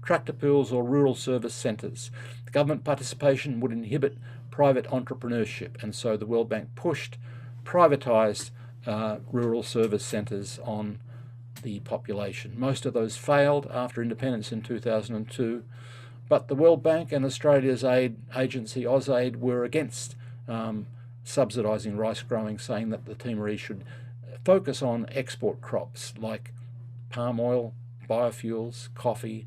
tractor pools, or rural service centres. The government participation would inhibit private entrepreneurship, and so the World Bank pushed privatised rural service centres on the population. Most of those failed after independence in 2002, but the World Bank and Australia's aid agency, AusAid, were against subsidising rice growing, saying that the Timorese should focus on export crops like palm oil, biofuels, coffee.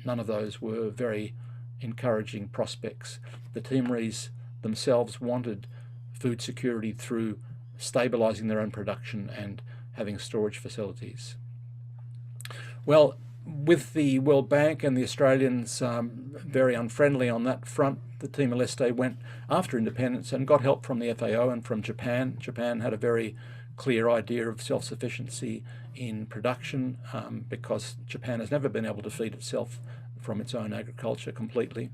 None of those were very encouraging prospects. The Timorese themselves wanted food security through stabilising their own production and having storage facilities. Well, with the World Bank and the Australians very unfriendly on that front, the Timor-Leste went after independence and got help from the FAO and from Japan. Japan had a very clear idea of self-sufficiency in production because Japan has never been able to feed itself from its own agriculture completely.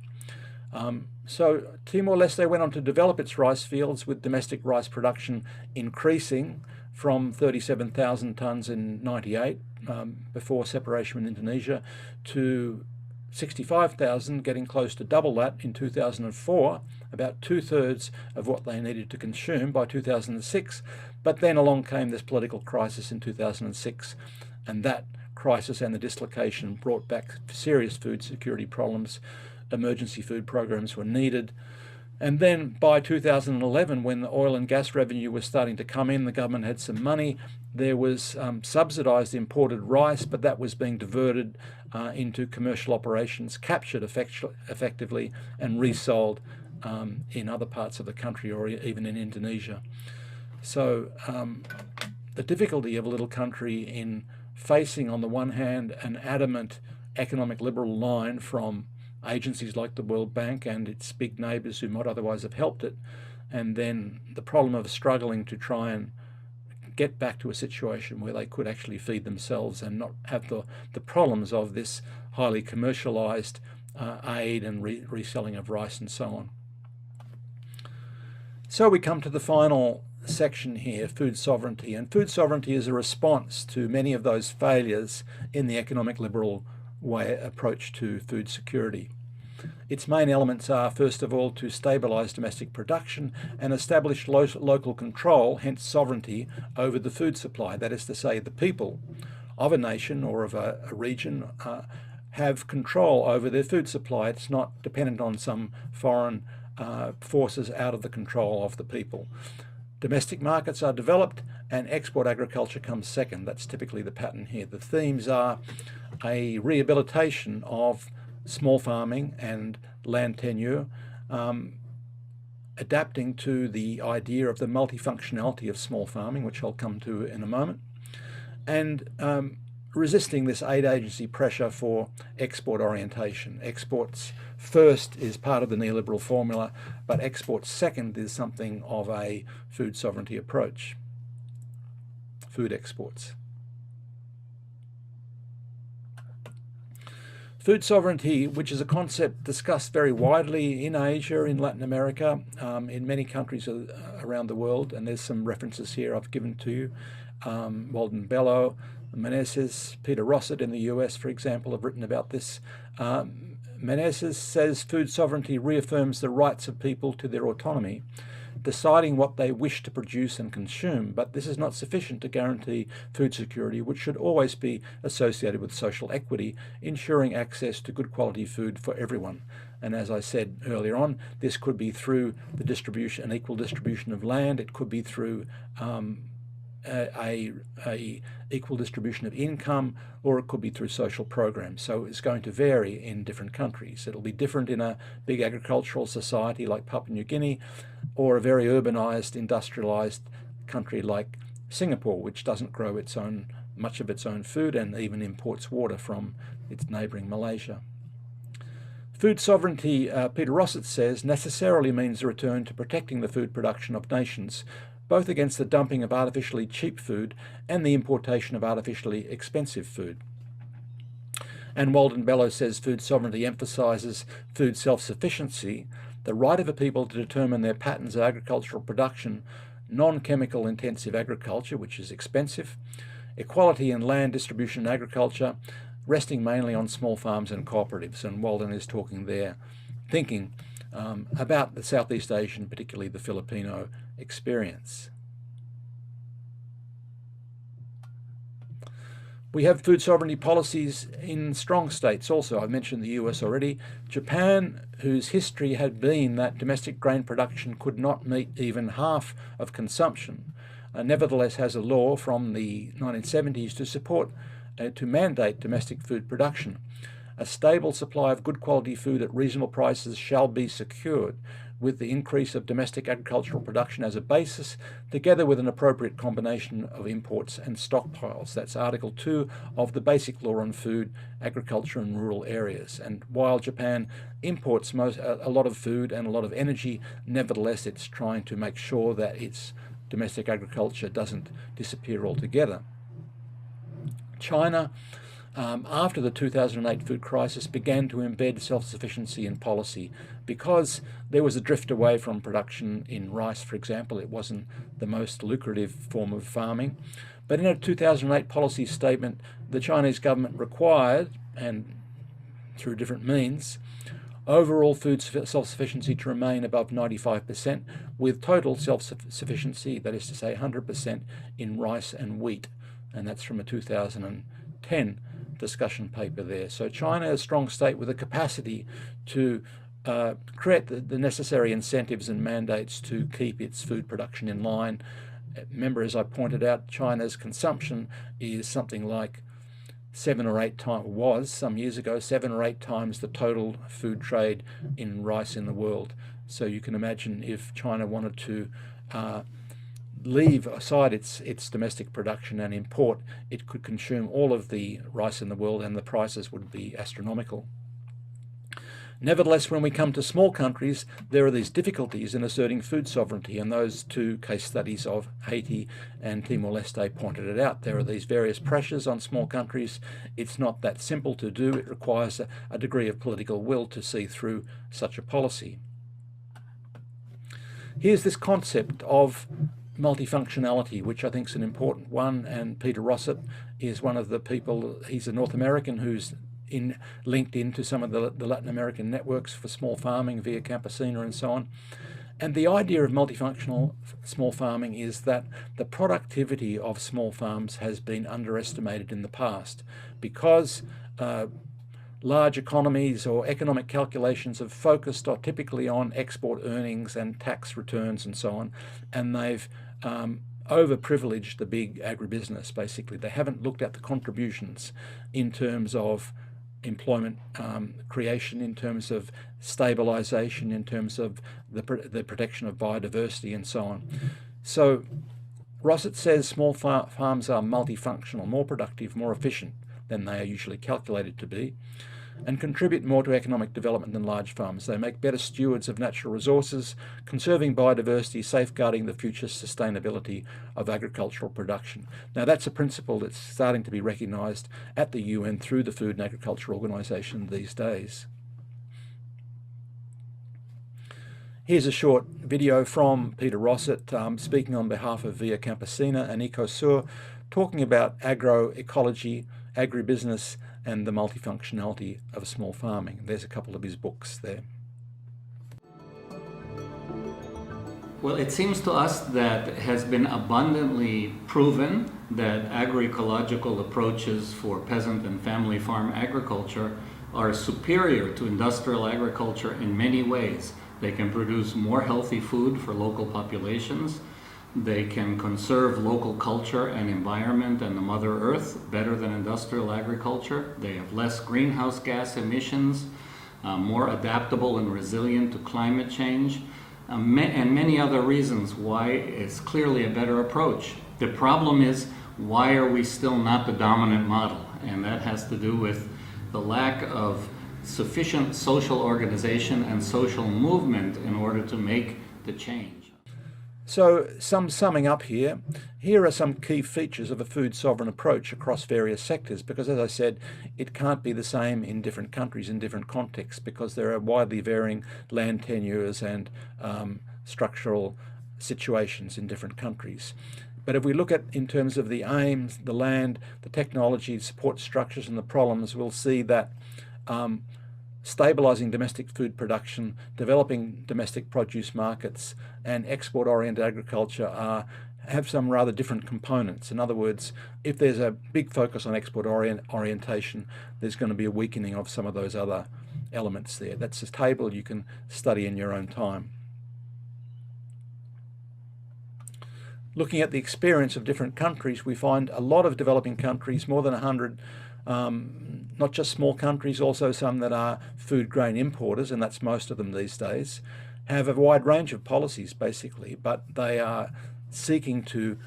So Timor-Leste went on to develop its rice fields, with domestic rice production increasing from 37,000 tonnes in 98 before separation with Indonesia to 65,000, getting close to double that in 2004, about 2/3 of what they needed to consume by 2006. But then along came this political crisis in 2006, and that crisis and the dislocation brought back serious food security problems. Emergency food programs were needed. And then by 2011, when the oil and gas revenue was starting to come in, the government had some money. There was subsidised imported rice, but that was being diverted into commercial operations, captured effectively and resold in other parts of the country or even in Indonesia. So the difficulty of a little country in facing, on the one hand, an adamant economic liberal line from agencies like the World Bank and its big neighbours who might otherwise have helped it, and then the problem of struggling to try and get back to a situation where they could actually feed themselves and not have the problems of this highly commercialised aid and reselling of rice and so on. So we come to the final section here, food sovereignty. And food sovereignty is a response to many of those failures in the economic liberal approach to food security. Its main elements are, first of all, to stabilise domestic production and establish local control, hence sovereignty, over the food supply. That is to say, the people of a nation or of a region have control over their food supply. It's not dependent on some foreign forces out of the control of the people. Domestic markets are developed and export agriculture comes second. That's typically the pattern here. The themes are a rehabilitation of small farming and land tenure, adapting to the idea of the multifunctionality of small farming, which I'll come to in a moment, and resisting this aid agency pressure for export orientation. Exports first is part of the neoliberal formula, but exports second is something of a food sovereignty approach. Food exports. Food sovereignty, which is a concept discussed very widely in Asia, in Latin America, in many countries around the world, and there's some references here I've given to you. Walden Bello, Meneses, Peter Rossett in the US, for example, have written about this. Meneses says food sovereignty reaffirms the rights of people to their autonomy, deciding what they wish to produce and consume, but this is not sufficient to guarantee food security, which should always be associated with social equity, ensuring access to good quality food for everyone. And as I said earlier on, this could be through the distribution, an equal distribution of land. It could be through a equal distribution of income, or it could be through social programs. So it's going to vary in different countries. It'll be different in a big agricultural society like Papua New Guinea, or a very urbanized, industrialized country like Singapore, which doesn't grow much of its own food and even imports water from its neighboring Malaysia. Food sovereignty, Peter Rossett says, necessarily means a return to protecting the food production of nations, both against the dumping of artificially cheap food and the importation of artificially expensive food. And Walden Bello says food sovereignty emphasises food self-sufficiency, the right of a people to determine their patterns of agricultural production, non-chemical intensive agriculture, which is expensive, equality in land distribution and agriculture, resting mainly on small farms and cooperatives. And Walden is talking there, thinking about the Southeast Asian, particularly the Filipino experience. We have food sovereignty policies in strong states also. I mentioned the US already. Japan, whose history had been that domestic grain production could not meet even half of consumption, nevertheless has a law from the 1970s to support, to mandate domestic food production. A stable supply of good quality food at reasonable prices shall be secured, with the increase of domestic agricultural production as a basis, together with an appropriate combination of imports and stockpiles. That's Article 2 of the Basic Law on Food, Agriculture and Rural Areas. And while Japan imports a lot of food and a lot of energy, nevertheless it's trying to make sure that its domestic agriculture doesn't disappear altogether. China, after the 2008 food crisis, began to embed self-sufficiency in policy because there was a drift away from production in rice, for example. It wasn't the most lucrative form of farming. But in a 2008 policy statement, the Chinese government required, and through different means, overall food self-sufficiency to remain above 95%, with total self-sufficiency, that is to say 100%, in rice and wheat. And that's from a 2010 discussion paper there. So China is a strong state with a capacity to create the necessary incentives and mandates to keep its food production in line. Remember, as I pointed out, China's consumption is something like 7 or 8 times, was some years ago, 7 or 8 times the total food trade in rice in the world. So you can imagine if China wanted to leave aside its domestic production and import, it could consume all of the rice in the world and the prices would be astronomical. Nevertheless, when we come to small countries, there are these difficulties in asserting food sovereignty, and those 2 case studies of Haiti and Timor-Leste pointed it out. There are these various pressures on small countries. It's not that simple to do. It requires a degree of political will to see through such a policy. Here's this concept of multifunctionality, which I think is an important one, and Peter Rossett is one of the people. He's a North American who's linked into some of the Latin American networks for small farming via Campesina and so on. And the idea of multifunctional small farming is that the productivity of small farms has been underestimated in the past because large economies or economic calculations have focused typically on export earnings and tax returns and so on, and they've overprivileged the big agribusiness, basically. They haven't looked at the contributions in terms of employment creation, in terms of stabilization, in terms of the protection of biodiversity and so on. So Rossett says small farms are multifunctional, more productive, more efficient than they are usually calculated to be, and contribute more to economic development than large farms. They make better stewards of natural resources, conserving biodiversity, safeguarding the future sustainability of agricultural production. Now that's a principle that's starting to be recognised at the UN through the Food and Agriculture Organization these days. Here's a short video from Peter Rossett speaking on behalf of Via Campesina and EcoSur, talking about agroecology, agribusiness, and the multifunctionality of small farming. There's a couple of his books there. Well, it seems to us that it has been abundantly proven that agroecological approaches for peasant and family farm agriculture are superior to industrial agriculture in many ways. They can produce more healthy food for local populations. They can conserve local culture and environment and the Mother Earth better than industrial agriculture. They have less greenhouse gas emissions, more adaptable and resilient to climate change, and many other reasons why it's clearly a better approach. The problem is, why are we still not the dominant model? And that has to do with the lack of sufficient social organization and social movement in order to make the change. So, some summing up here are some key features of a food sovereign approach across various sectors, because as I said, it can't be the same in different countries, in different contexts, because there are widely varying land tenures and structural situations in different countries. But if we look at in terms of the aims, the land, the technology, support structures and the problems, we'll see that stabilizing domestic food production, developing domestic produce markets, and export-oriented agriculture have some rather different components. In other words, if there's a big focus on export orientation, there's going to be a weakening of some of those other elements there. That's a table you can study in your own time. Looking at the experience of different countries, we find a lot of developing countries, more than 100, not just small countries, also some that are food grain importers, and that's most of them these days, have a wide range of policies basically, but they are seeking to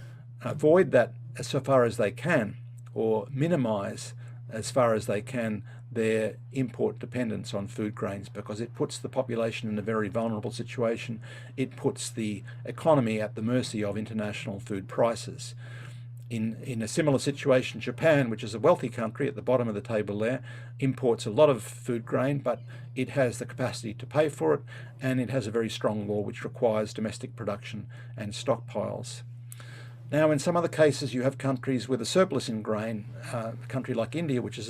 avoid that as far as they can, or minimize as far as they can their import dependence on food grains, because it puts the population in a very vulnerable situation. It puts the economy at the mercy of international food prices. In a similar situation, Japan, which is a wealthy country at the bottom of the table there, imports a lot of food grain, but it has the capacity to pay for it, and it has a very strong law which requires domestic production and stockpiles. Now, in some other cases, you have countries with a surplus in grain. A country like India, which is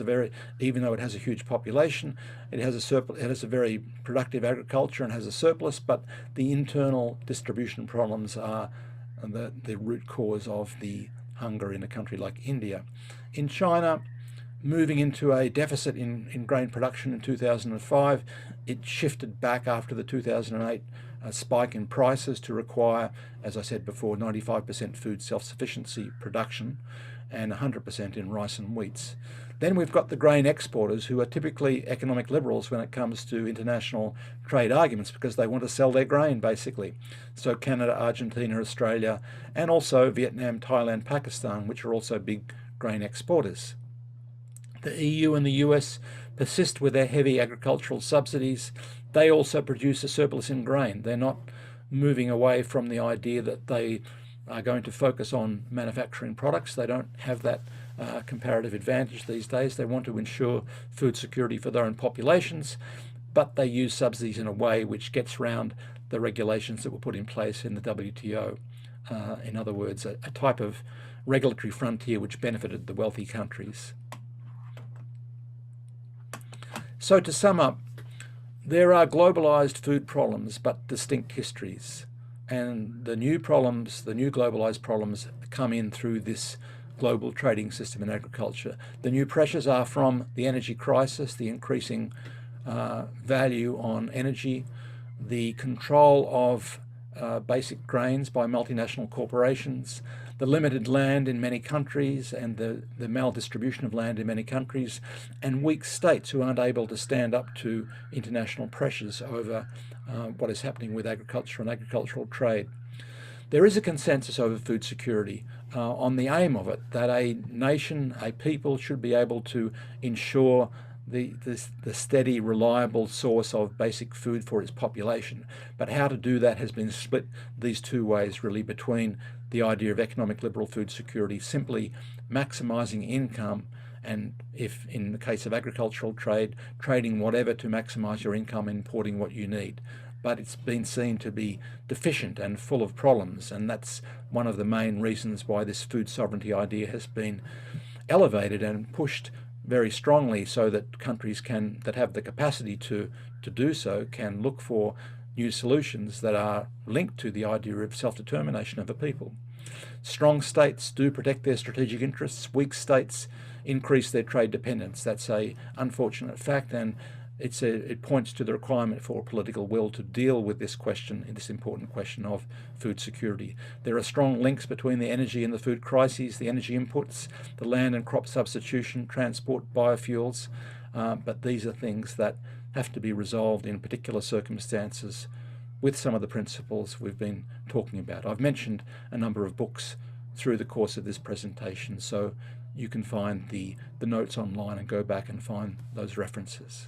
even though it has a huge population, it has a very productive agriculture and has a surplus, but the internal distribution problems are the root cause of the hunger in a country like India. In China, moving into a deficit in grain production in 2005, it shifted back after the 2008 spike in prices to require, as I said before, 95% food self-sufficiency production and 100% in rice and wheats. Then we've got the grain exporters, who are typically economic liberals when it comes to international trade arguments, because they want to sell their grain basically. So Canada, Argentina, Australia, and also Vietnam, Thailand, Pakistan, which are also big grain exporters. The EU and the US persist with their heavy agricultural subsidies. They also produce a surplus in grain. They're not moving away from the idea that they are going to focus on manufacturing products. They don't have that comparative advantage these days. They want to ensure food security for their own populations, but they use subsidies in a way which gets around the regulations that were put in place in the WTO. In other words, a type of regulatory frontier which benefited the wealthy countries. So to sum up, there are globalized food problems, but distinct histories. And the new problems, the new globalized problems, come in through this global trading system in agriculture. The new pressures are from the energy crisis, the increasing value on energy, the control of basic grains by multinational corporations, the limited land in many countries and the maldistribution of land in many countries, and weak states who aren't able to stand up to international pressures over what is happening with agriculture and agricultural trade. There is a consensus over food security on the aim of it, that a nation, a people, should be able to ensure the steady, reliable source of basic food for its population. But how to do that has been split these two ways, really, between the idea of economic liberal food security, simply maximising income, and if in the case of agricultural trade, trading whatever to maximise your income, importing what you need. But it's been seen to be deficient and full of problems, and that's one of the main reasons why this food sovereignty idea has been elevated and pushed very strongly, so that countries that have the capacity to do so can look for new solutions that are linked to the idea of self-determination of a people. Strong states do protect their strategic interests. Weak states increase their trade dependence. That's an unfortunate fact, and it points to the requirement for political will to deal with this question, this important question of food security. There are strong links between the energy and the food crises, the energy inputs, the land and crop substitution, transport, biofuels, but these are things that have to be resolved in particular circumstances with some of the principles we've been talking about. I've mentioned a number of books through the course of this presentation, so you can find the notes online and go back and find those references.